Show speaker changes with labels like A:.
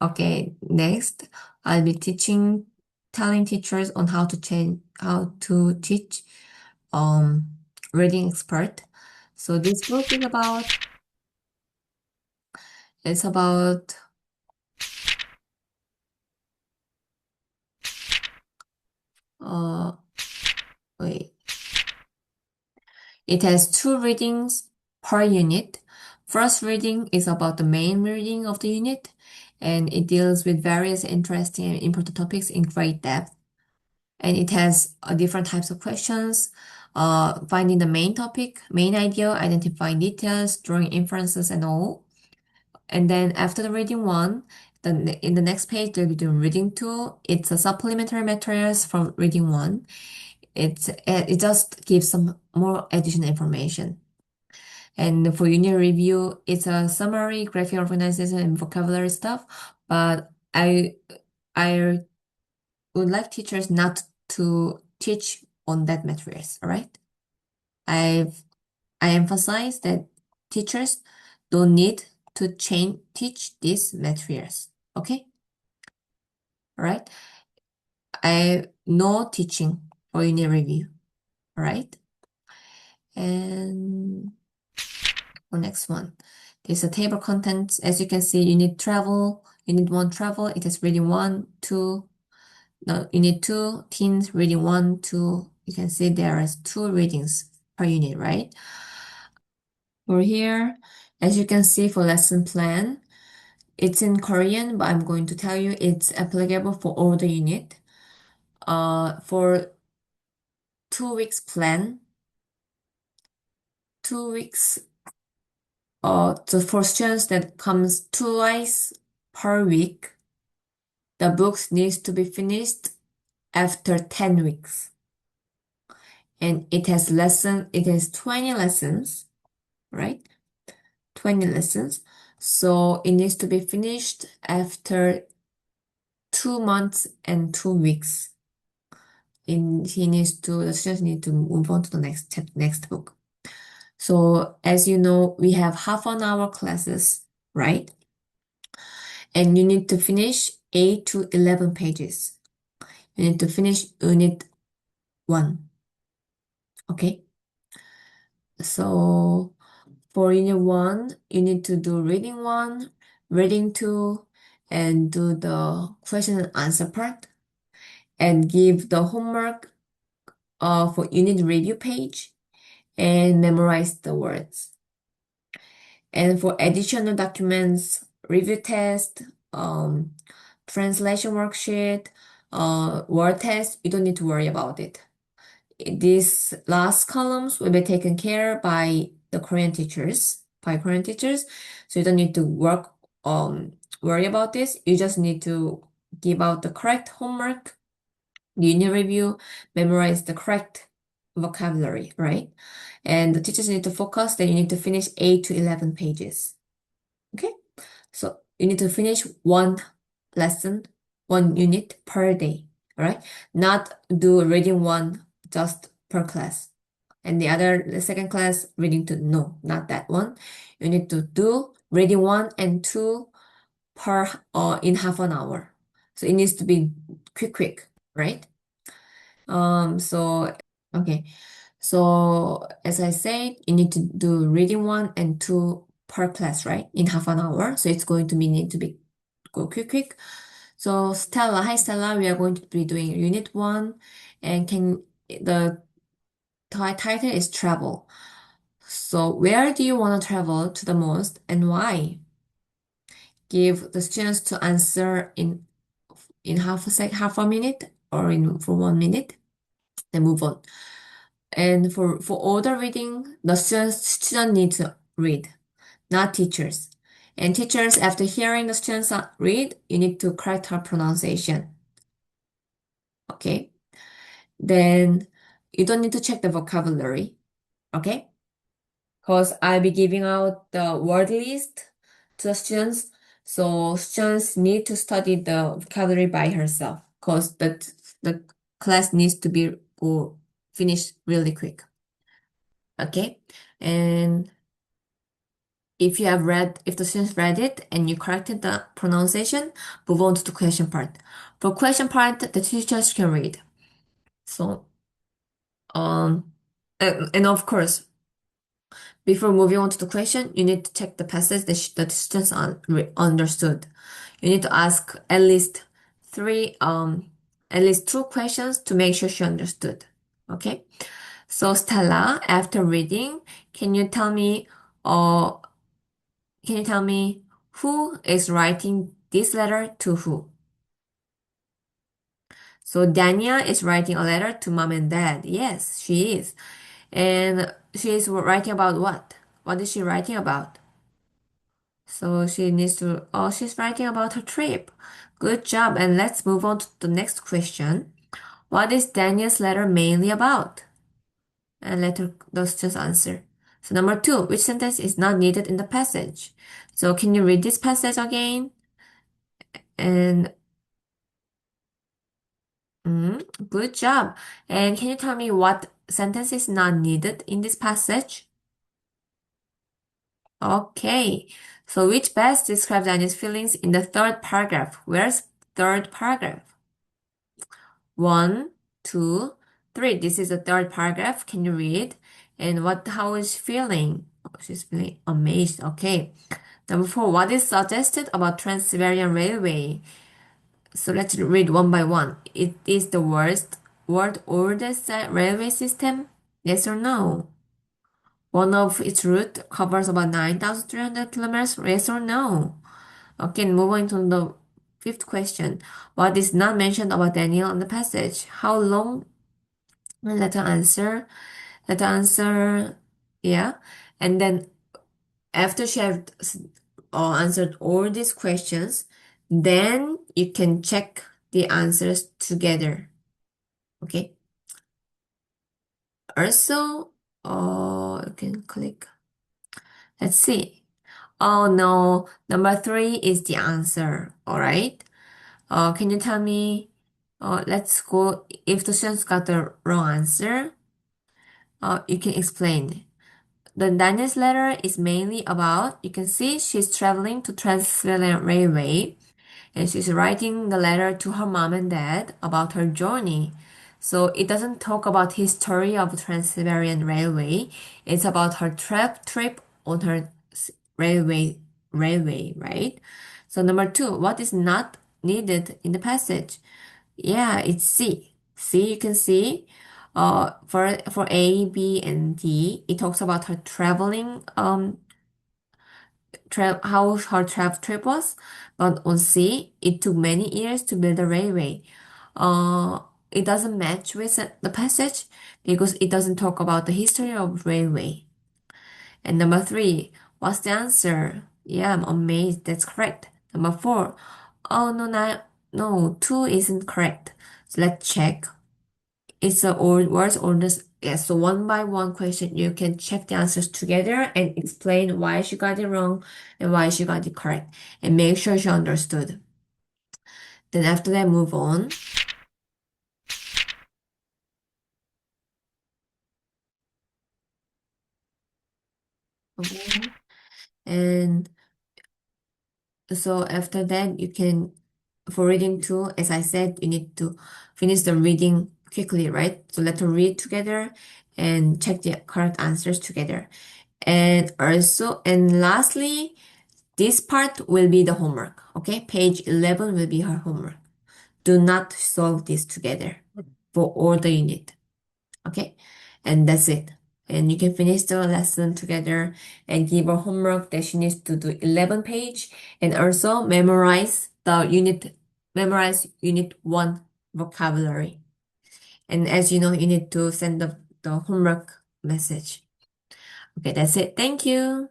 A: Okay, next, I'll be telling teachers on how to teach um reading expert. So this book is it's about uh wait, it has two readings per unit. First reading is about the main reading of the unit, and it deals with various interesting and important topics in great depth. And it has different types of questions, finding the main topic, main idea, identifying details, drawing inferences, and all. And then after the reading one, then in the next page, they'll be doing reading two. It's a supplementary materials from reading one. It just gives some more additional information. And for unit review, it's a summary, graphic organization, and vocabulary stuff. But I would like teachers not to teach on that materials, all right? I emphasize that teachers don't need to teach these materials, okay? All right? I no teaching for unit review, all right? And for next one, there's a table contents. As you can see, unit one travel. It is reading one, two. No, unit two, teens, reading one, two. You can see there is two readings per unit, right? For here, as you can see for lesson plan, it's in Korean, but I'm going to tell you it's applicable for all the unit. For 2 weeks plan, 2 weeks, so for students that comes twice per week, the books needs to be finished after 10 weeks. And it has 20 lessons, right? 20 lessons. So it needs to be finished after 2 months and 2 weeks. The students need to move on to the next book. So as you know, we have half an hour classes, right? And you need to finish 8 to 11 pages. You need to finish unit 1. Okay? So for unit 1, you need to do reading 1, reading 2, and do the question and answer part, and give the homework for unit review page, and memorize the words. And for additional documents, review test, translation worksheet, word test, you don't need to worry about it. These last columns will be taken care by Korean teachers. So you don't need to worry about this. You just need to give out the correct homework, the unit review, memorize the correct vocabulary, right? And the teachers need to focus that you need to finish 8 to 11 pages. Okay? So you need to finish one lesson, one unit per day, all right? Not do reading one just per class. And the second class, reading two. No, not that one. You need to do reading one and two in half an hour. So it needs to be quick, right? So okay. So as I said, you need to do reading one and two per class, right? In half an hour. So it's going to need to be go quick. So Stella, hi Stella, we are going to be doing unit one, and the title is travel. So where do you want to travel to the most and why? Give the students to answer in half a minute or in for 1 minute, then move on. And for order reading, the student needs to read, not teachers. And teachers, after hearing the students read, you need to correct her pronunciation. Okay? Then you don't need to check the vocabulary. Okay? Because I'll be giving out the word list to the students. So students need to study the vocabulary by herself because the class needs to be finished really quick. Okay? And If the students read it and you corrected the pronunciation, move on to the question part. For question part, the teachers can read. So, um, and of course, before moving on to the question, you need to check the passage that the students understood. You need to ask three, at least two questions to make sure she understood. Okay? So Stella, after reading, can you tell me, uh, can you tell me who is writing this letter to who? So Dania is writing a letter to mom and dad. Yes, she is. And she is writing about what? What is she writing about? So she's writing about her trip. Good job. And let's move on to the next question. What is Daniel's letter mainly about? And let those just answer. So number two, which sentence is not needed in the passage? So can you read this passage again? And good job. And can you tell me what sentence is not needed in this passage? Okay. So which best describes Daniel's feelings in the third paragraph? Where's third paragraph? One, two, three. This is the third paragraph. Can you read? And how is she feeling? Oh, she's feeling amazed. Okay. Number four, what is suggested about Trans-Siberian Railway? So let's read one by one. It is the world oldest railway system? Yes or no? One of its route covers about 9,300 kilometers? Yes or no? Okay, moving to the fifth question. What is not mentioned about Daniel in the passage? How long? Let her answer. Let her answer. Yeah. And then after she had answered all these questions, then you can check the answers together. Okay. Also, you can click. Let's see. Oh no, number three is the answer. All right. Can you tell me? Let's go. If the students got the wrong answer, you can explain. The Daniel's letter is mainly about, you can see she's traveling to Trans-Siberian Railway and she's writing the letter to her mom and dad about her journey. So it doesn't talk about history of Trans-Siberian Railway. It's about her trip on her railway, right? So number two, what is not needed in the passage? Yeah, it's C. C, you can see. For A, B, and D, it talks about her traveling, how her travel trip was. But on C, it took many years to build a railway. Uh, it doesn't match with the passage because it doesn't talk about the history of railway. And number three, what's the answer? Yeah, I'm amazed. That's correct. Number four, oh no, no, two isn't correct. So let's check. It's the old words or this. Yes, so one by one question, you can check the answers together and explain why she got it wrong and why she got it correct and make sure she understood. Then after that, move on. Okay. And so after that, for reading two, as I said, you need to finish the reading quickly, right? So let's read together and check the correct answers together. And lastly, this part will be the homework, okay? Page 11 will be her homework. Do not solve this together for all the unit, okay? And that's it. And you can finish the lesson together and give her homework that she needs to do 11 page and also memorize unit 1 vocabulary. And as you know, you need to send the homework message. Okay, that's it. Thank you.